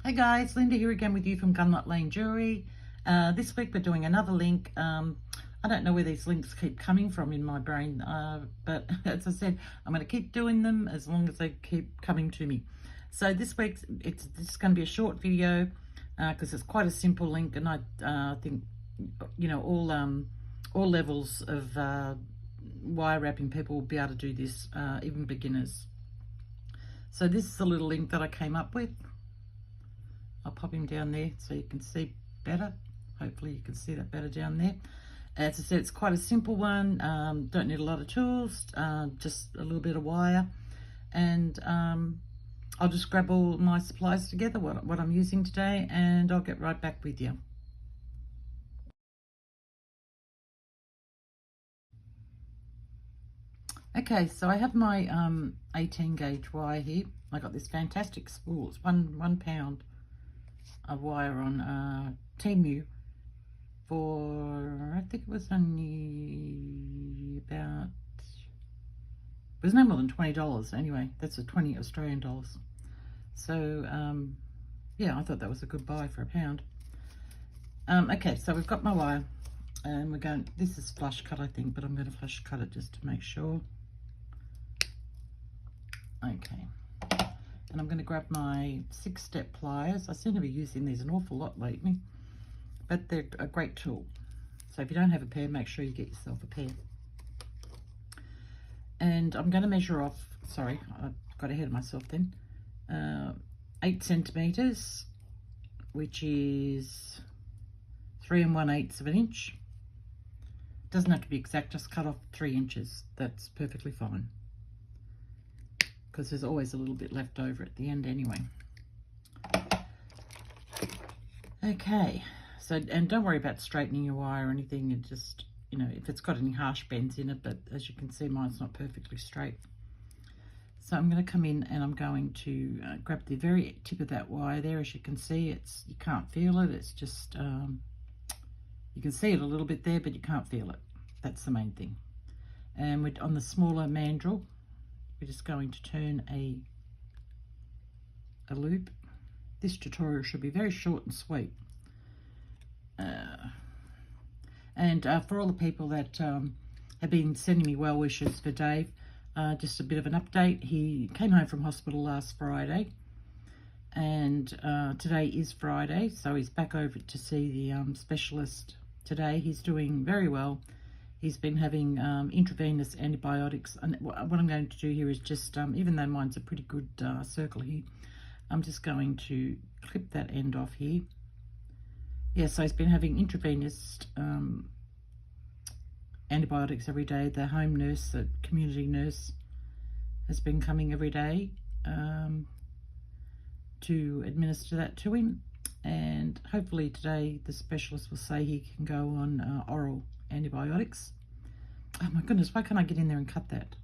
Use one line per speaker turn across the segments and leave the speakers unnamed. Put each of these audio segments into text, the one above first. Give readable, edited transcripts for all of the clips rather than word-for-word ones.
Hey guys, Linda here again with you from Gunlock Lane Jewellery. This week we're doing another link. I don't know where these links keep coming from in my brain, but as I said, I'm going to keep doing them as long as they keep coming to me. So this week it's going to be a short video because it's quite a simple link, and I think all levels of wire wrapping people will be able to do this, even beginners. So this is a little link that I came up with. I'll pop him down there so you can see better. Hopefully you can see that better down there. As I said, it's quite a simple one. Don't need a lot of tools, just a little bit of wire. And I'll just grab all my supplies together, what I'm using today, and I'll get right back with you. Okay, so I have my 18 gauge wire here. I got this fantastic spool. It's one pound of wire on Temu for, I think it was only about, it was no more than $20 anyway. That's a 20 Australian dollars. So yeah, I thought that was a good buy for a pound. Okay, so we've got my wire, and we're going, this is flush cut I think, but I'm going to flush cut it just to make sure. Okay, and I'm going to grab my 6-step pliers. I seem to be using these an awful lot lately, but they're a great tool. So if you don't have a pair, make sure you get yourself a pair. And I'm going to measure off, sorry, I got ahead of myself then, 8 centimeters, which is 3 1/8 of an inch. Doesn't have to be exact, just cut off 3 inches. That's perfectly fine, because there's always a little bit left over at the end anyway. Okay, so, and don't worry about straightening your wire or anything. You just, if it's got any harsh bends in it, but as you can see, mine's not perfectly straight. So I'm going to come in and I'm going to grab the very tip of that wire there. As you can see, you can't feel it. It's just, you can see it a little bit there, but you can't feel it. That's the main thing. And we're on the smaller mandrel. We're just going to turn a loop. This tutorial should be very short and sweet. And for all the people that have been sending me well wishes for Dave, just a bit of an update. He came home from hospital last Friday, and today is Friday, so he's back over to see the specialist today. He's doing very well. He's been having intravenous antibiotics, and what I'm going to do here is just, even though mine's a pretty good circle here, I'm just going to clip that end off here. Yeah, so he's been having intravenous antibiotics every day. The home nurse, the community nurse, has been coming every day to administer that to him, and hopefully today the specialist will say he can go on oral antibiotics. Oh my goodness, why can't I get in there and cut that?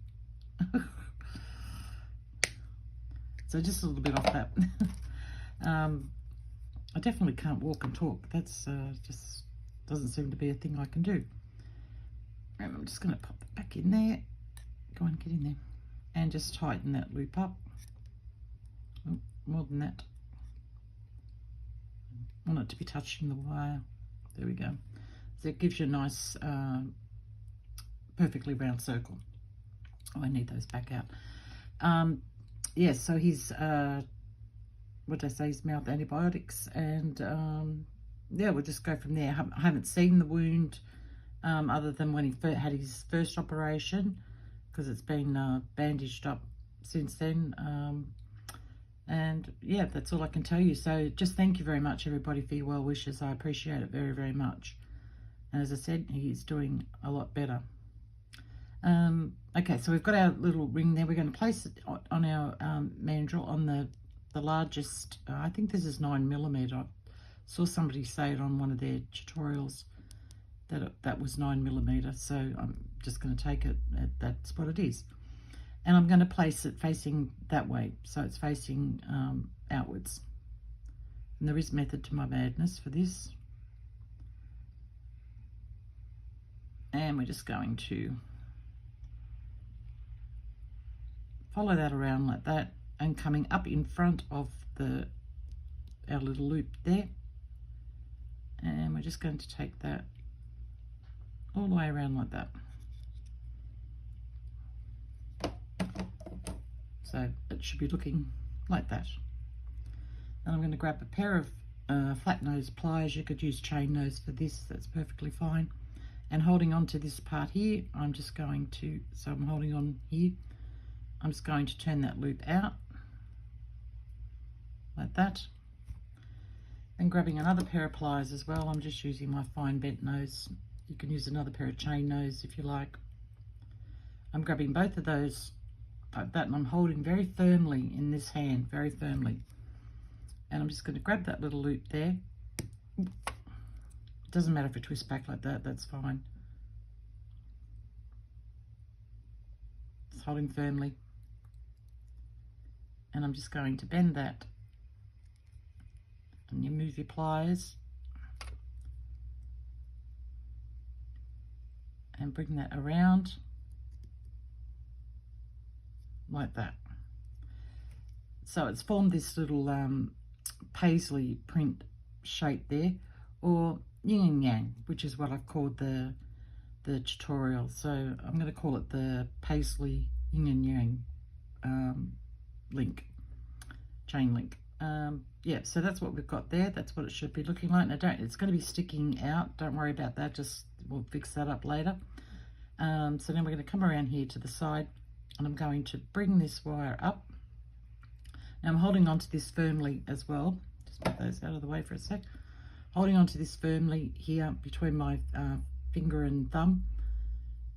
So just a little bit off that. I definitely can't walk and talk. That's just doesn't seem to be a thing I can do. And I'm just going to pop that back in there. Go on, get in there. And just tighten that loop up. Oh, more than that. I want it to be touching the wire. There we go. So it gives you a nice, perfectly round circle. Oh, I need those back out. Yeah, so he's, what did I say, his mouth antibiotics, and yeah, we'll just go from there. I haven't seen the wound other than when he had his first operation, because it's been bandaged up since then. And yeah, that's all I can tell you. So just thank you very much, everybody, for your well wishes. I appreciate it very, very much. And as I said, he's doing a lot better. Okay, so we've got our little ring there. We're going to place it on our mandrel on the largest, I think this is 9mm. I saw somebody say it on one of their tutorials that that was 9mm, so I'm just going to take it at that's what it is. And I'm going to place it facing that way, so it's facing outwards. And there is method to my madness for this. And we're just going to follow that around like that, and coming up in front of the our little loop there. And we're just going to take that all the way around like that. So it should be looking like that. And I'm going to grab a pair of flat nose pliers. You could use chain nose for this, that's perfectly fine. And holding on to this part here, I'm just going to, so I'm holding on here, I'm just going to turn that loop out like that. And grabbing another pair of pliers as well, I'm just using my fine bent nose. You can use another pair of chain nose if you like. I'm grabbing both of those like that, and I'm holding very firmly in this hand, very firmly. And I'm just going to grab that little loop there. It doesn't matter if it twists back like that, that's fine. Just holding firmly. And I'm just going to bend that. And you move your pliers. And bring that around. Like that. So it's formed this little Paisley print shape there, or yin and yang, which is what I've called the tutorial. So I'm going to call it the Paisley yin and yang link, chain link. Yeah, so that's what we've got there. That's what it should be looking like. Now it's going to be sticking out. Don't worry about that. Just we'll fix that up later. So now we're going to come around here to the side, and I'm going to bring this wire up. Now I'm holding on to this firmly as well. Just put those out of the way for a sec. Holding on to this firmly here between my finger and thumb,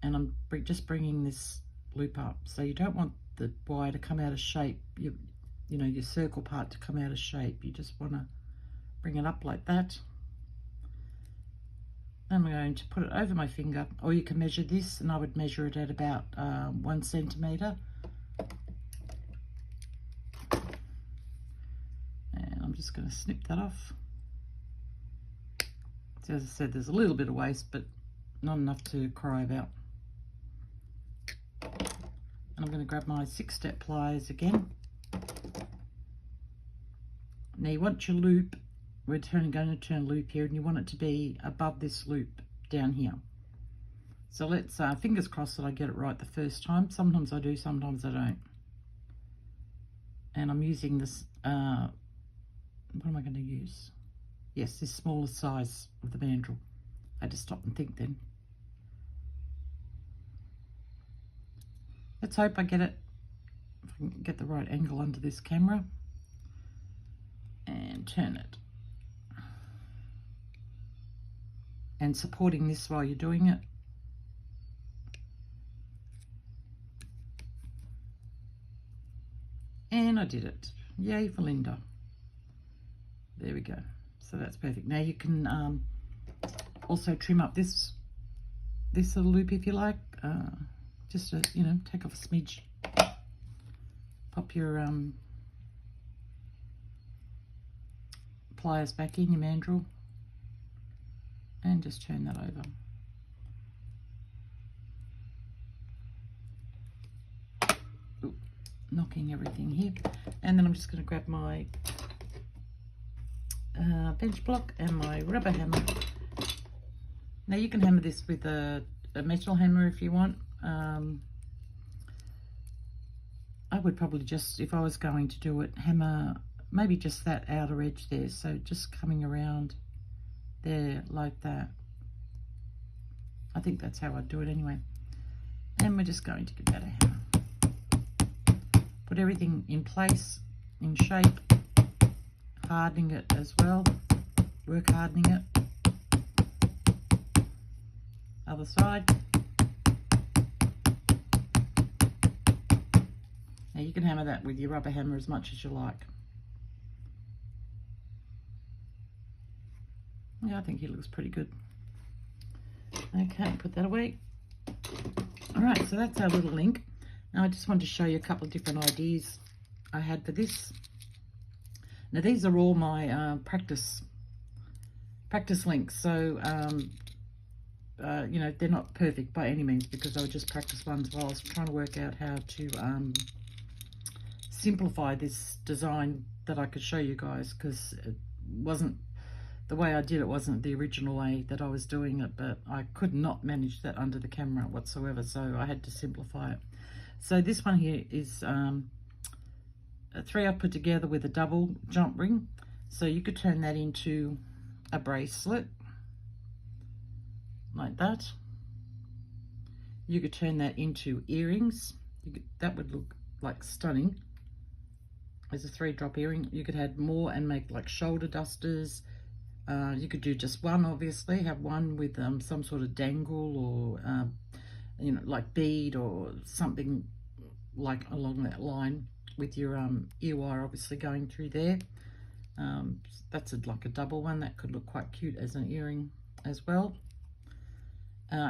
and I'm just bringing this loop up. So you don't want the wire to come out of shape. You know, your circle part to come out of shape. You just want to bring it up like that. Then I'm going to put it over my finger, or you can measure this, and I would measure it at about 1 centimetre. And I'm just going to snip that off. So as I said, there's a little bit of waste, but not enough to cry about. And I'm going to grab my 6-step pliers again. Now you want your loop, we're going to turn loop here, and you want it to be above this loop down here. So let's fingers crossed that I get it right the first time. Sometimes I do, sometimes I don't. And I'm using this, what am I going to use? Yes, this smaller size of the mandrel. I had to stop and think then. Let's hope I get it, if I can get the right angle under this camera. And turn it. And supporting this while you're doing it. And I did it. Yay for Linda. There we go. So that's perfect. Now you can also trim up this little loop if you like. Just to, you know, take off a smidge. Pop your pliers back in your mandrel and just turn that over. Ooh, knocking everything here. And then I'm just going to grab my bench block and my rubber hammer. Now you can hammer this with a metal hammer if you want. I would probably just, if I was going to do it, hammer maybe just that outer edge there, so just coming around there like that. I think that's how I'd do it anyway. And we're just going to give that a hammer. Put everything in place, in shape, hardening it as well, work hardening it. Other side. Now you can hammer that with your rubber hammer as much as you like. Yeah, I think he looks pretty good. Okay, put that away. All right, so that's our little link. Now I just wanted to show you a couple of different ideas I had for this. Now these are all my practice links. So, you know, they're not perfect by any means because I would just practice ones while I was trying to work out how to simplify this design that I could show you guys, because it wasn't, the way I did it wasn't the original way that I was doing it, but I could not manage that under the camera whatsoever, so I had to simplify it. So this one here is a 3 I put together with a double jump ring. So you could turn that into a bracelet like that. You could turn that into earrings. That would look like stunning as a 3-drop earring. You could add more and make like shoulder dusters. You could do just one, obviously, have one with some sort of dangle or you know, like bead or something like along that line, with your ear wire obviously going through there. That's like a double one. That could look quite cute as an earring as well.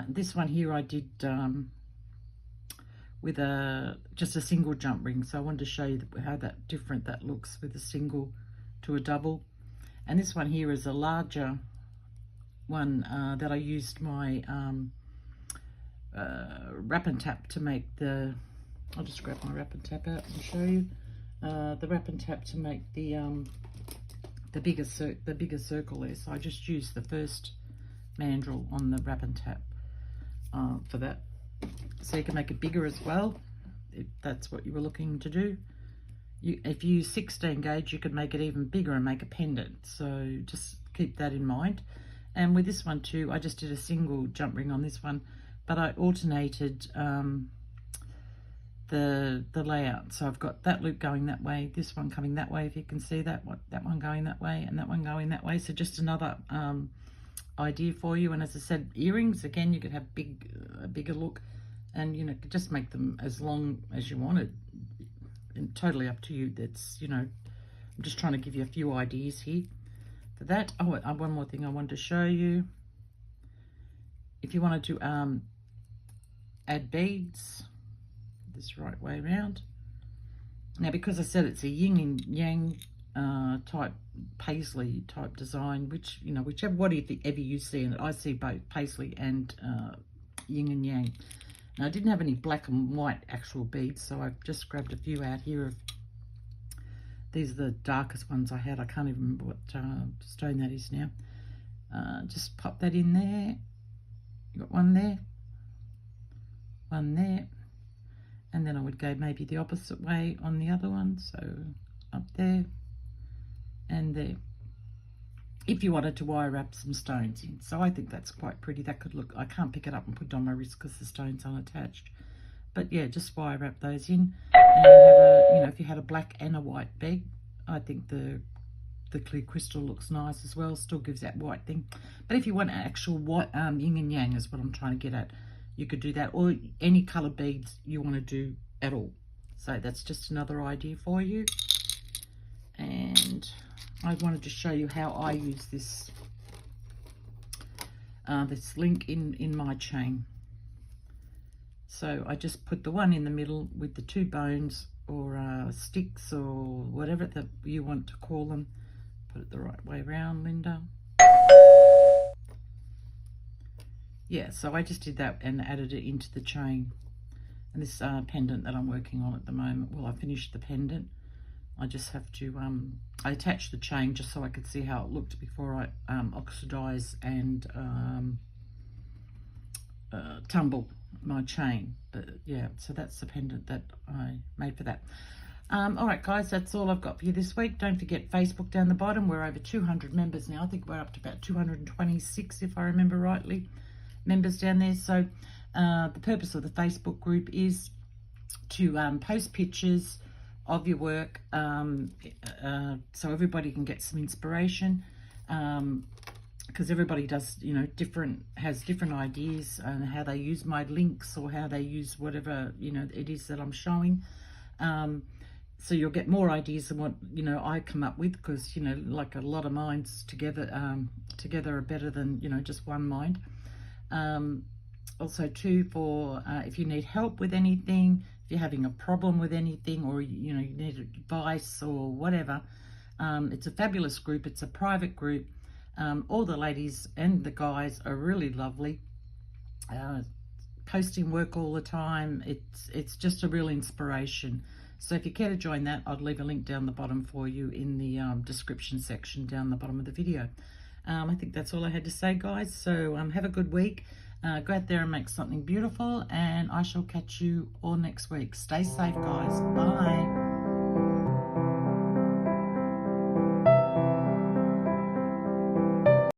This one here I did with just a single jump ring, so I wanted to show you how different that looks with a single to a double. And this one here is a larger one that I used my wrap and tap to make the, I'll just grab my wrap and tap out and show you the wrap and tap to make the bigger circle there. So I just used the first mandrel on the wrap and tap for that. So you can make it bigger as well, if that's what you were looking to do. If you use 16 gauge, you could make it even bigger and make a pendant. So just keep that in mind. And with this one too, I just did a single jump ring on this one, but I alternated the layout. So I've got that loop going that way, this one coming that way, if you can see that one going that way, and that one going that way. So just another idea for you. And as I said, earrings, again, you could have a bigger look, and you know, just make them as long as you want it. And totally up to you. That's, you know, I'm just trying to give you a few ideas here for that. Oh, one more thing I wanted to show you. If you wanted to add beads, this right way around. Now, because I said it's a yin and yang type Paisley type design, which, you know, whatever you see in it, I see both Paisley and yin and yang. Now, I didn't have any black and white actual beads, so I've just grabbed a few out here. These are the darkest ones I had. I can't even remember what stone that is now. Just pop that in there. You got one there, and then I would go maybe the opposite way on the other one. So up there and there. If you wanted to wire wrap some stones in. So I think that's quite pretty. That could look, I can't pick it up and put it on my wrist because the stone's unattached. But yeah, just wire wrap those in. And then have you know, if you had a black and a white bead, I think the clear crystal looks nice as well. Still gives that white thing. But if you want an actual white yin and yang is what I'm trying to get at, you could do that. Or any colour beads you want to do at all. So that's just another idea for you. And I wanted to show you how I use this this link in my chain. So I just put the one in the middle with the 2 bones or sticks or whatever that you want to call them. Put it the right way around, Linda. Yeah, so I just did that and added it into the chain. And this pendant that I'm working on at the moment, well, I finished the pendant. I just have to, I attached the chain just so I could see how it looked before I oxidize and tumble my chain. But yeah, so that's the pendant that I made for that. All right, guys, that's all I've got for you this week. Don't forget Facebook down the bottom. We're over 200 members now. I think we're up to about 226, if I remember rightly, members down there. So the purpose of the Facebook group is to post pictures of your work, so everybody can get some inspiration, because everybody does, you know, has different ideas on how they use my links or how they use whatever, you know, it is that I'm showing. So you'll get more ideas than what, you know, I come up with, because, you know, like a lot of minds together are better than, you know, just one mind. Also too, for if you need help with anything, if you're having a problem with anything, or you know, you need advice or whatever, it's a fabulous group. It's a private group. All the ladies and the guys are really lovely, posting work all the time. It's just a real inspiration So if you care to join that, I'd leave a link down the bottom for you in the description section down the bottom of the video. I think that's all I had to say, guys. So have a good week. Go out there and make something beautiful, and I shall catch you all next week. Stay safe, guys. Bye.